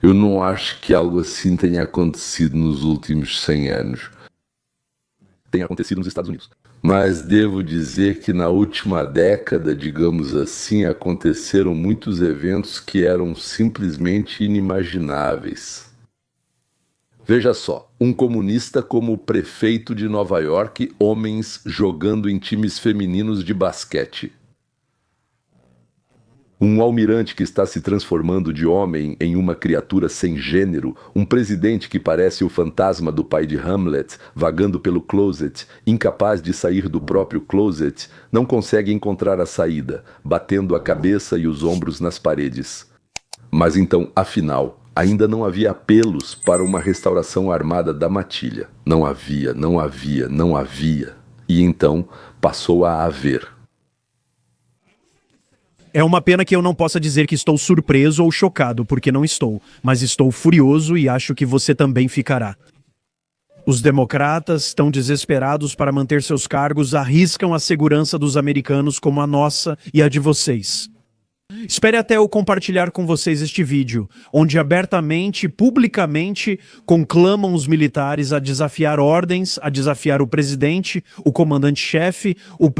Eu não acho que algo assim tenha acontecido nos últimos 100 anos. Tem acontecido nos Estados Unidos. Mas devo dizer que na última década, digamos assim, aconteceram muitos eventos que eram simplesmente inimagináveis. Veja só, um comunista como o prefeito de Nova York, homens jogando em times femininos de basquete. Um almirante que está se transformando de homem em uma criatura sem gênero, um presidente que parece o fantasma do pai de Hamlet, vagando pelo closet, incapaz de sair do próprio closet, não consegue encontrar a saída, batendo a cabeça e os ombros nas paredes. Mas então, afinal, ainda não havia apelos para uma restauração armada da matilha. Não havia. E então passou a haver. É uma pena que eu não possa dizer que estou surpreso ou chocado, porque não estou, mas estou furioso e acho que você também ficará. Os democratas estão desesperados para manter seus cargos, arriscam a segurança dos americanos como a nossa e a de vocês. Espere até eu compartilhar com vocês este vídeo, onde abertamente e publicamente conclamam os militares a desafiar ordens, a desafiar o presidente, o comandante-chefe, o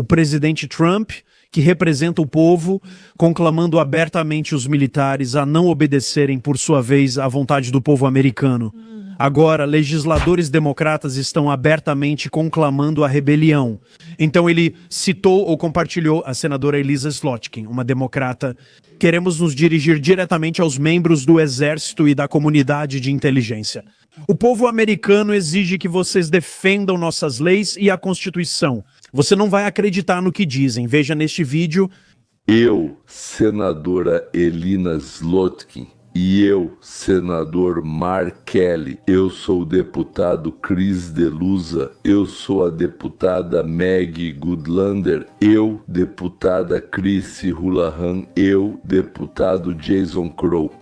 presidente Trump, que representa o povo, conclamando abertamente os militares a não obedecerem, por sua vez, à vontade do povo americano. Agora, legisladores democratas estão abertamente conclamando a rebelião. Então ele citou ou compartilhou a senadora Elisa Slotkin, uma democrata. Queremos nos dirigir diretamente aos membros do exército e da comunidade de inteligência. O povo americano exige que vocês defendam nossas leis e a Constituição. Você não vai acreditar no que dizem. Veja neste vídeo. Eu, senadora Elina Slotkin, e eu, senador Mark Kelly, eu sou o deputado Chris Delusa, eu sou a deputada Maggie Goodlander, eu, deputada Chrissy Houlihan, eu, deputado Jason Crow.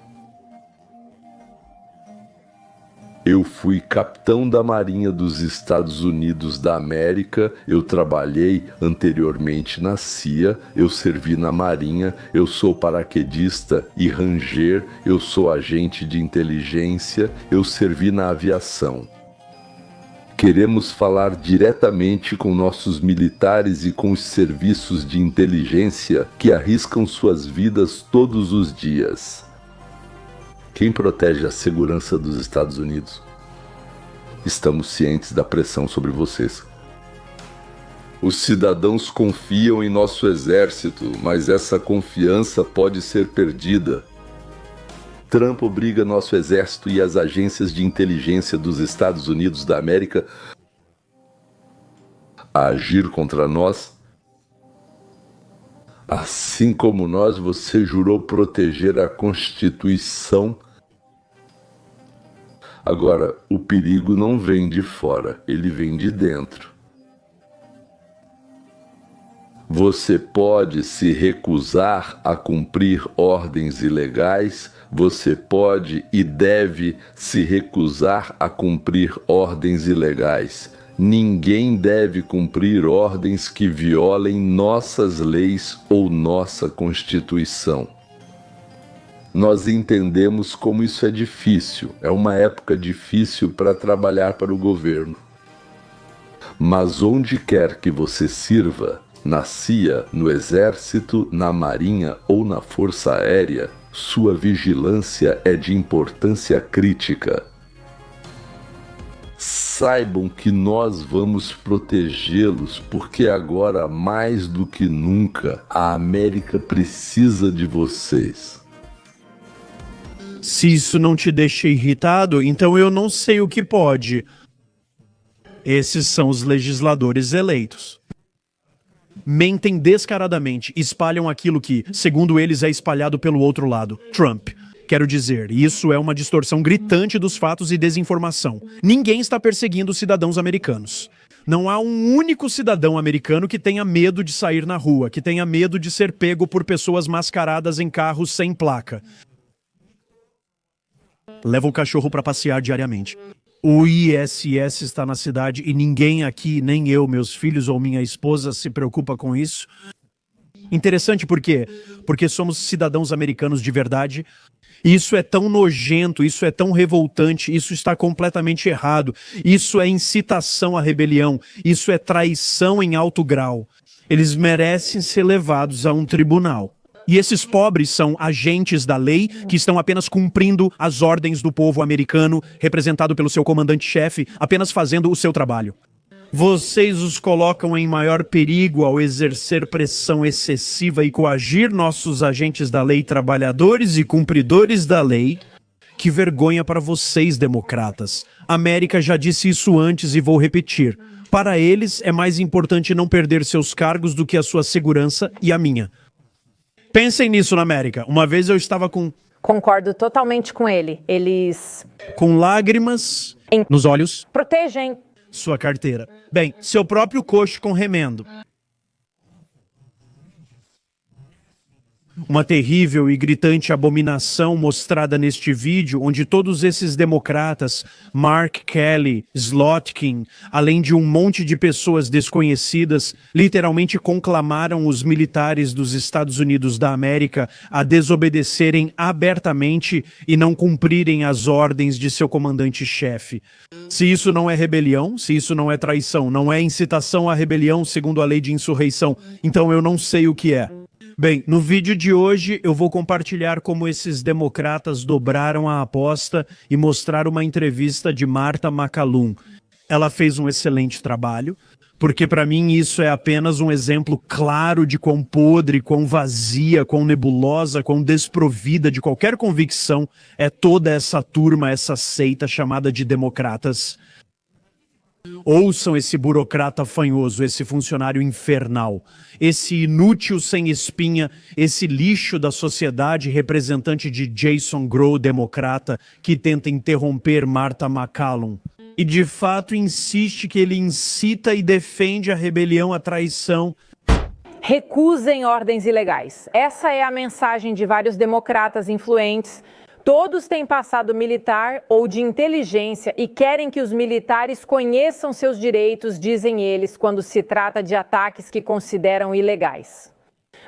Eu fui capitão da Marinha dos Estados Unidos da América, eu trabalhei anteriormente na CIA, eu servi na Marinha, eu sou paraquedista e ranger, eu sou agente de inteligência, eu servi na aviação. Queremos falar diretamente com nossos militares e com os serviços de inteligência que arriscam suas vidas todos os dias. Quem protege a segurança dos Estados Unidos? Estamos cientes da pressão sobre vocês. Os cidadãos confiam em nosso exército, mas essa confiança pode ser perdida. Trump obriga nosso exército e as agências de inteligência dos Estados Unidos da América a agir contra nós. Assim como nós, você jurou proteger a Constituição. Agora, o perigo não vem de fora, ele vem de dentro. Você pode se recusar a cumprir ordens ilegais, você pode e deve se recusar a cumprir ordens ilegais. Ninguém deve cumprir ordens que violem nossas leis ou nossa Constituição. Nós entendemos como isso é difícil, é uma época difícil para trabalhar para o governo. Mas onde quer que você sirva, na CIA, no Exército, na Marinha ou na Força Aérea, sua vigilância é de importância crítica. Saibam que nós vamos protegê-los, porque agora, mais do que nunca, a América precisa de vocês. Se isso não te deixa irritado, então eu não sei o que pode. Esses são os legisladores eleitos. Mentem descaradamente, espalham aquilo que, segundo eles, é espalhado pelo outro lado, Trump. Quero dizer, isso é uma distorção gritante dos fatos e desinformação. Ninguém está perseguindo cidadãos americanos. Não há um único cidadão americano que tenha medo de sair na rua, que tenha medo de ser pego por pessoas mascaradas em carros sem placa. Leva o cachorro para passear diariamente. O ISS está na cidade e ninguém aqui, nem eu, meus filhos ou minha esposa, se preocupa com isso. Interessante por quê? Porque somos cidadãos americanos de verdade Isso é tão nojento, isso é tão revoltante, isso está completamente errado. Isso é incitação à rebelião, isso é traição em alto grau. Eles merecem ser levados a um tribunal. E esses pobres são agentes da lei que estão apenas cumprindo as ordens do povo americano, representado pelo seu comandante-chefe, apenas fazendo o seu trabalho. Vocês os colocam em maior perigo ao exercer pressão excessiva e coagir nossos agentes da lei, trabalhadores e cumpridores da lei. Que vergonha para vocês, democratas. A América já disse isso antes e vou repetir. Para eles, é mais importante não perder seus cargos do que a sua segurança e a minha. Pensem nisso na América. Uma vez eu estava com... Concordo totalmente com ele. Eles... com lágrimas nos olhos. protegem Sua carteira. Bem, seu próprio coxo com remendo. Uma terrível e gritante abominação mostrada neste vídeo, onde todos esses democratas, Mark Kelly, Slotkin, além de um monte de pessoas desconhecidas, literalmente conclamaram os militares dos Estados Unidos da América a desobedecerem abertamente e não cumprirem as ordens de seu comandante-chefe. Se isso não é rebelião, se isso não é traição, não é incitação à rebelião segundo a lei de insurreição, então eu não sei o que é. Bem, no vídeo de hoje eu vou compartilhar como esses democratas dobraram a aposta e mostrar uma entrevista de Martha MacCallum. Ela fez um excelente trabalho, porque para mim isso é apenas um exemplo claro de quão podre, quão vazia, quão nebulosa, quão desprovida de qualquer convicção é toda essa turma, essa seita chamada de democratas. Ouçam esse burocrata fanhoso, esse funcionário infernal, esse inútil sem espinha, esse lixo da sociedade representante de Jason Grow, democrata, que tenta interromper Martha MacCallum. E de fato insiste que ele incita e defende a rebelião, a traição. recusem ordens ilegais. Essa é a mensagem de vários democratas influentes. Todos têm passado militar ou de inteligência e querem que os militares conheçam seus direitos, dizem eles, quando se trata de ataques que consideram ilegais.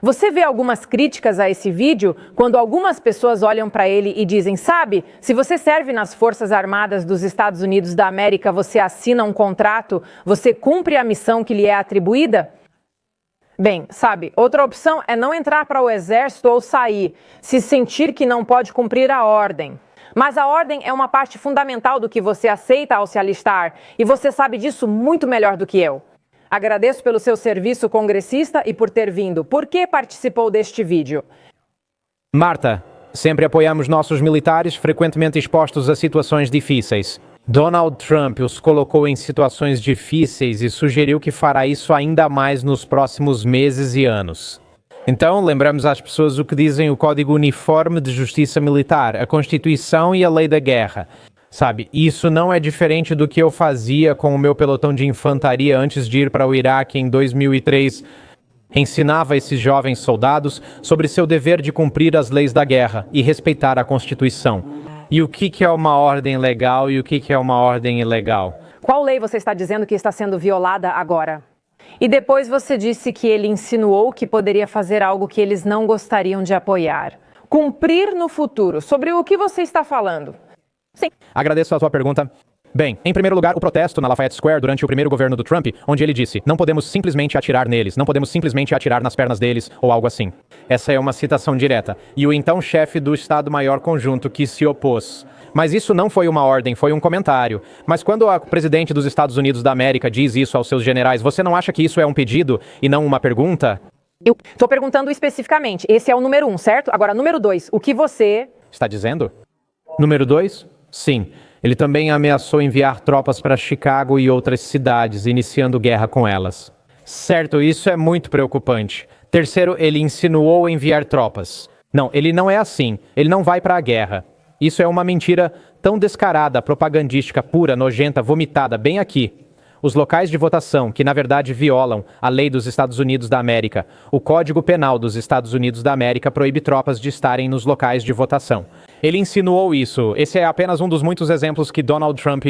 Você vê algumas críticas a esse vídeo quando algumas pessoas olham para ele e dizem, sabe, se você serve nas Forças Armadas dos Estados Unidos da América, você assina um contrato, você cumpre a missão que lhe é atribuída? Bem, sabe, outra opção é não entrar para o exército ou sair, se sentir que não pode cumprir a ordem. Mas a ordem é uma parte fundamental do que você aceita ao se alistar, e você sabe disso muito melhor do que eu. Agradeço pelo seu serviço congressista e por ter vindo. Por que participou deste vídeo? Martha, sempre apoiamos nossos militares frequentemente expostos a situações difíceis. Donald Trump os colocou em situações difíceis e sugeriu que fará isso ainda mais nos próximos meses e anos. Então, lembramos às pessoas o que dizem o Código Uniforme de Justiça Militar, a Constituição e a Lei da Guerra. Sabe, isso não é diferente do que eu fazia com o meu pelotão de infantaria antes de ir para o Iraque em 2003. Ensinava esses jovens soldados sobre seu dever de cumprir as leis da guerra e respeitar a Constituição. E o que é uma ordem legal e o que é uma ordem ilegal? Qual lei você está dizendo que está sendo violada agora? E depois você disse que ele insinuou que poderia fazer algo que eles não gostariam de apoiar. Cumprir no futuro. Sobre o que você está falando? Sim. Agradeço a sua pergunta. Bem, em primeiro lugar, o protesto na Lafayette Square durante o primeiro governo do Trump, onde ele disse, não podemos simplesmente atirar neles, não podemos simplesmente atirar nas pernas deles, ou algo assim. Essa é uma citação direta. E o então chefe do Estado-Maior Conjunto que se opôs. Mas isso não foi uma ordem, foi um comentário. Mas quando o presidente dos Estados Unidos da América diz isso aos seus generais, você não acha que isso é um pedido e não uma pergunta? Eu estou perguntando especificamente. Esse é o número 1, certo? Agora, número 2, o que você... Está dizendo? Número 2? Sim. Ele também ameaçou enviar tropas para Chicago e outras cidades, iniciando guerra com elas. Certo, isso é muito preocupante. Terceiro, ele insinuou enviar tropas. Não, ele não é assim. Ele não vai para a guerra. Isso é uma mentira tão descarada, propagandística, pura, nojenta, vomitada, bem aqui. Os locais de votação, que na verdade violam a lei dos Estados Unidos da América. O Código Penal dos Estados Unidos da América proíbe tropas de estarem nos locais de votação. Ele insinuou isso. Esse é apenas um dos muitos exemplos que Donald Trump...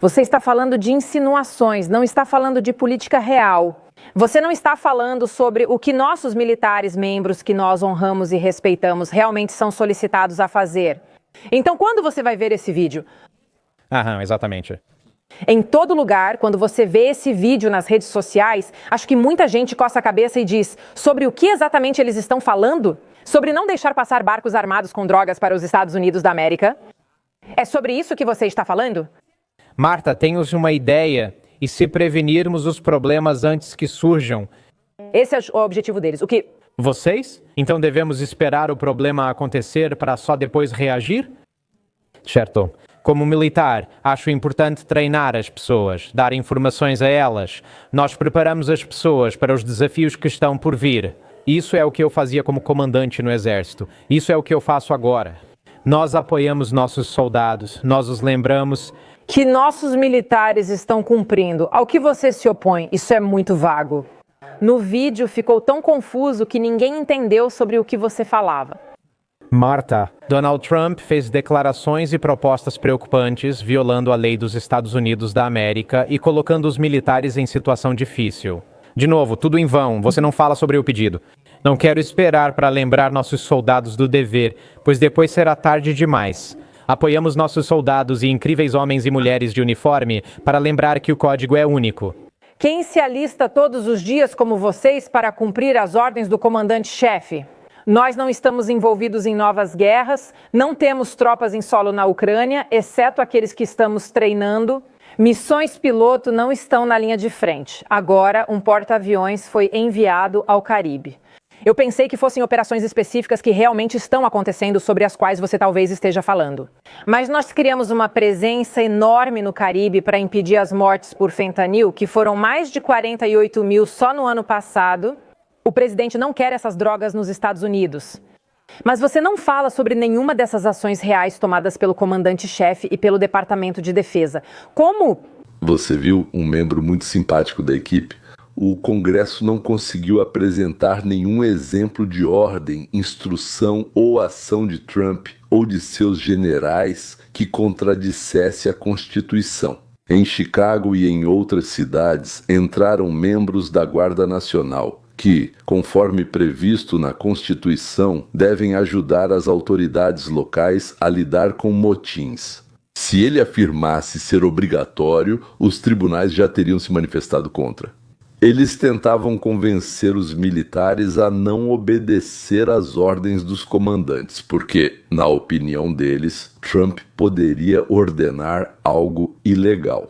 Você está falando de insinuações, não está falando de política real. Você não está falando sobre o que nossos militares, membros que nós honramos e respeitamos, realmente são solicitados a fazer. Então, quando você vai ver esse vídeo? Aham, exatamente. Em todo lugar, quando você vê esse vídeo nas redes sociais, acho que muita gente coça a cabeça e diz sobre o que exatamente eles estão falando? Sobre não deixar passar barcos armados com drogas para os Estados Unidos da América? É sobre isso que você está falando? Marta, temos uma ideia, e se prevenirmos os problemas antes que surjam? Esse é o objetivo deles. O que... Vocês? Então devemos esperar o problema acontecer para só depois reagir? Certo. Como militar, acho importante treinar as pessoas, dar informações a elas. Nós preparamos as pessoas para os desafios que estão por vir. Isso é o que eu fazia como comandante no Exército. Isso é o que eu faço agora. Nós apoiamos nossos soldados, nós os lembramos que nossos militares estão cumprindo. Ao que você se opõe? Isso é muito vago. No vídeo ficou tão confuso que ninguém entendeu sobre o que você falava. Marta, Donald Trump fez declarações e propostas preocupantes, violando a lei dos Estados Unidos da América e colocando os militares em situação difícil. De novo, tudo em vão, você não fala sobre o pedido. Não quero esperar para lembrar nossos soldados do dever, pois depois será tarde demais. Apoiamos nossos soldados e incríveis homens e mulheres de uniforme para lembrar que o código é único. Quem se alista todos os dias como vocês para cumprir as ordens do comandante-chefe? Nós não estamos envolvidos em novas guerras, não temos tropas em solo na Ucrânia, exceto aqueles que estamos treinando. Missões piloto não estão na linha de frente. Agora, um porta-aviões foi enviado ao Caribe. Eu pensei que fossem operações específicas que realmente estão acontecendo, sobre as quais você talvez esteja falando. Mas nós criamos uma presença enorme no Caribe para impedir as mortes por fentanil, que foram mais de 48 mil só no ano passado. O presidente não quer essas drogas nos Estados Unidos. Mas você não fala sobre nenhuma dessas ações reais tomadas pelo comandante-chefe e pelo Departamento de Defesa. Como? Você viu um membro muito simpático da equipe? O Congresso não conseguiu apresentar nenhum exemplo de ordem, instrução ou ação de Trump ou de seus generais que contradissesse a Constituição. Em Chicago e em outras cidades entraram membros da Guarda Nacional que, conforme previsto na Constituição, devem ajudar as autoridades locais a lidar com motins. Se ele afirmasse ser obrigatório, os tribunais já teriam se manifestado contra. Eles tentavam convencer os militares a não obedecer às ordens dos comandantes, porque, na opinião deles, Trump poderia ordenar algo ilegal.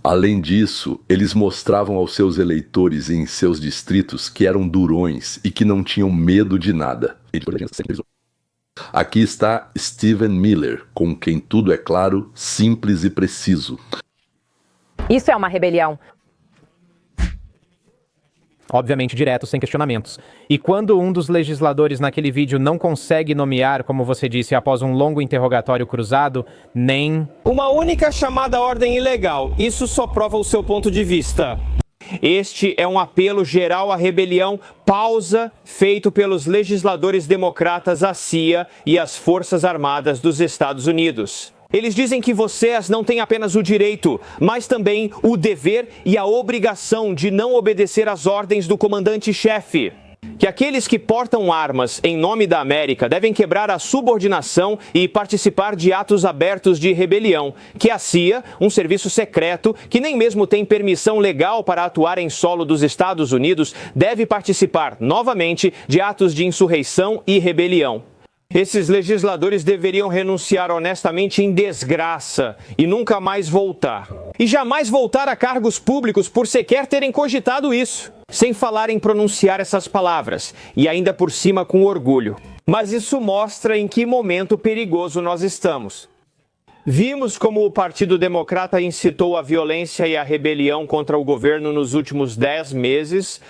Além disso, eles mostravam aos seus eleitores em seus distritos que eram durões e que não tinham medo de nada. Aqui está Stephen Miller, com quem tudo é claro, simples e preciso. Isso é uma rebelião. Obviamente direto, sem questionamentos. E quando um dos legisladores naquele vídeo não consegue nomear, como você disse, após um longo interrogatório cruzado, nem... Uma única chamada ordem ilegal. Isso só prova o seu ponto de vista. Este é um apelo geral à rebelião, pausa, feito pelos legisladores democratas, a CIA e as Forças Armadas dos Estados Unidos. Eles dizem que vocês não têm apenas o direito, mas também o dever e a obrigação de não obedecer às ordens do comandante-chefe. Que aqueles que portam armas em nome da América devem quebrar a subordinação e participar de atos abertos de rebelião. Que a CIA, um serviço secreto que nem mesmo tem permissão legal para atuar em solo dos Estados Unidos, deve participar novamente de atos de insurreição e rebelião. Esses legisladores deveriam renunciar honestamente em desgraça e nunca mais voltar. E jamais voltar a cargos públicos por sequer terem cogitado isso. Sem falar em pronunciar essas palavras, e ainda por cima com orgulho. Mas isso mostra em que momento perigoso nós estamos. Vimos como o Partido Democrata incitou a violência e a rebelião contra o governo nos últimos 10 meses.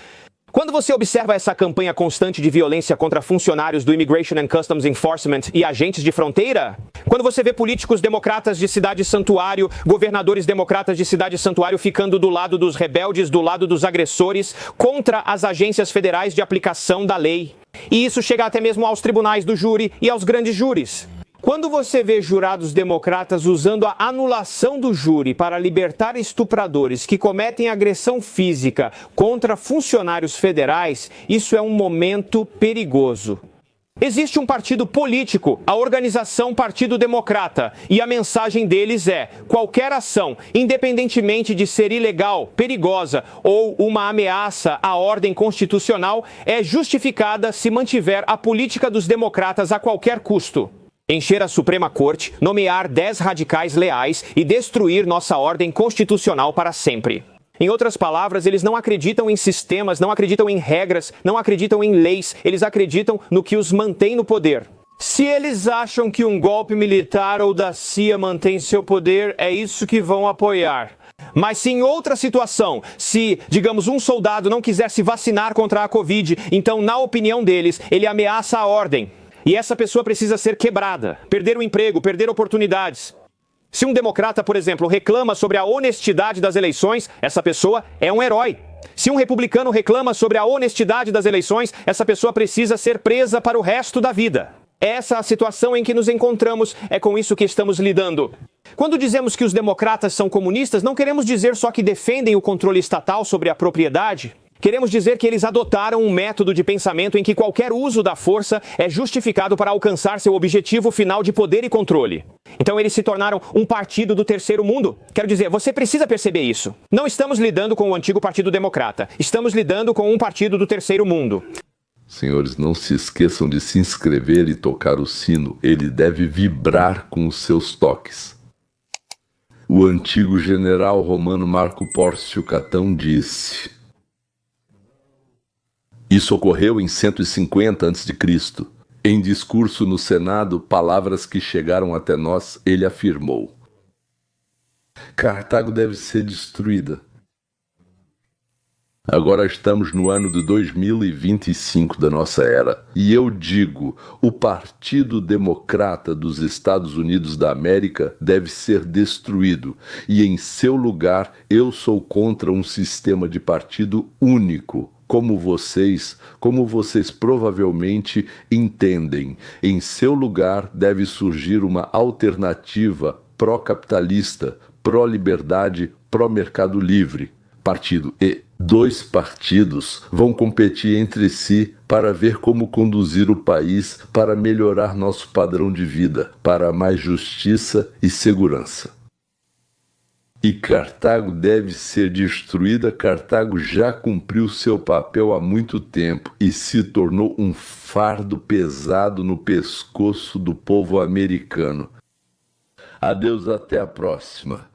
Quando você observa essa campanha constante de violência contra funcionários do Immigration and Customs Enforcement e agentes de fronteira? Quando você vê políticos democratas de cidade santuário, governadores democratas de cidade santuário ficando do lado dos rebeldes, do lado dos agressores, contra as agências federais de aplicação da lei. E isso chega até mesmo aos tribunais do júri e aos grandes júris. Quando você vê jurados democratas usando a anulação do júri para libertar estupradores que cometem agressão física contra funcionários federais, isso é um momento perigoso. Existe um partido político, a organização Partido Democrata, e a mensagem deles é: qualquer ação, independentemente de ser ilegal, perigosa ou uma ameaça à ordem constitucional, é justificada se mantiver a política dos democratas a qualquer custo. Encher a Suprema Corte, nomear 10 radicais leais e destruir nossa ordem constitucional para sempre. Em outras palavras, eles não acreditam em sistemas, não acreditam em regras, não acreditam em leis, eles acreditam no que os mantém no poder. Se eles acham que um golpe militar ou da CIA mantém seu poder, é isso que vão apoiar. Mas se em outra situação, se, digamos, um soldado não quiser se vacinar contra a Covid, então, na opinião deles, ele ameaça a ordem. E essa pessoa precisa ser quebrada, perder o emprego, perder oportunidades. Se um democrata, por exemplo, reclama sobre a honestidade das eleições, essa pessoa é um herói. Se um republicano reclama sobre a honestidade das eleições, essa pessoa precisa ser presa para o resto da vida. Essa é a situação em que nos encontramos, é com isso que estamos lidando. Quando dizemos que os democratas são comunistas, não queremos dizer só que defendem o controle estatal sobre a propriedade. Queremos dizer que eles adotaram um método de pensamento em que qualquer uso da força é justificado para alcançar seu objetivo final de poder e controle. Então eles se tornaram um partido do terceiro mundo. Quero dizer, você precisa perceber isso. Não estamos lidando com o antigo Partido Democrata. Estamos lidando com um partido do terceiro mundo. Senhores, não se esqueçam de se inscrever e tocar o sino. Ele deve vibrar com os seus toques. O antigo general romano Marco Pórcio Catão disse: isso ocorreu em 150 a.C. Em discurso no Senado, palavras que chegaram até nós, ele afirmou: Cartago deve ser destruída. Agora estamos no ano de 2025 da nossa era. E eu digo, o Partido Democrata dos Estados Unidos da América deve ser destruído. E em seu lugar, eu sou contra um sistema de partido único. Como vocês provavelmente entendem. Em seu lugar deve surgir uma alternativa pró-capitalista, pró-liberdade, pró-mercado livre. Partido E. 2 partidos vão competir entre si para ver como conduzir o país para melhorar nosso padrão de vida, para mais justiça e segurança. E Cartago deve ser destruída. Cartago já cumpriu seu papel há muito tempo e se tornou um fardo pesado no pescoço do povo americano. Adeus, até a próxima.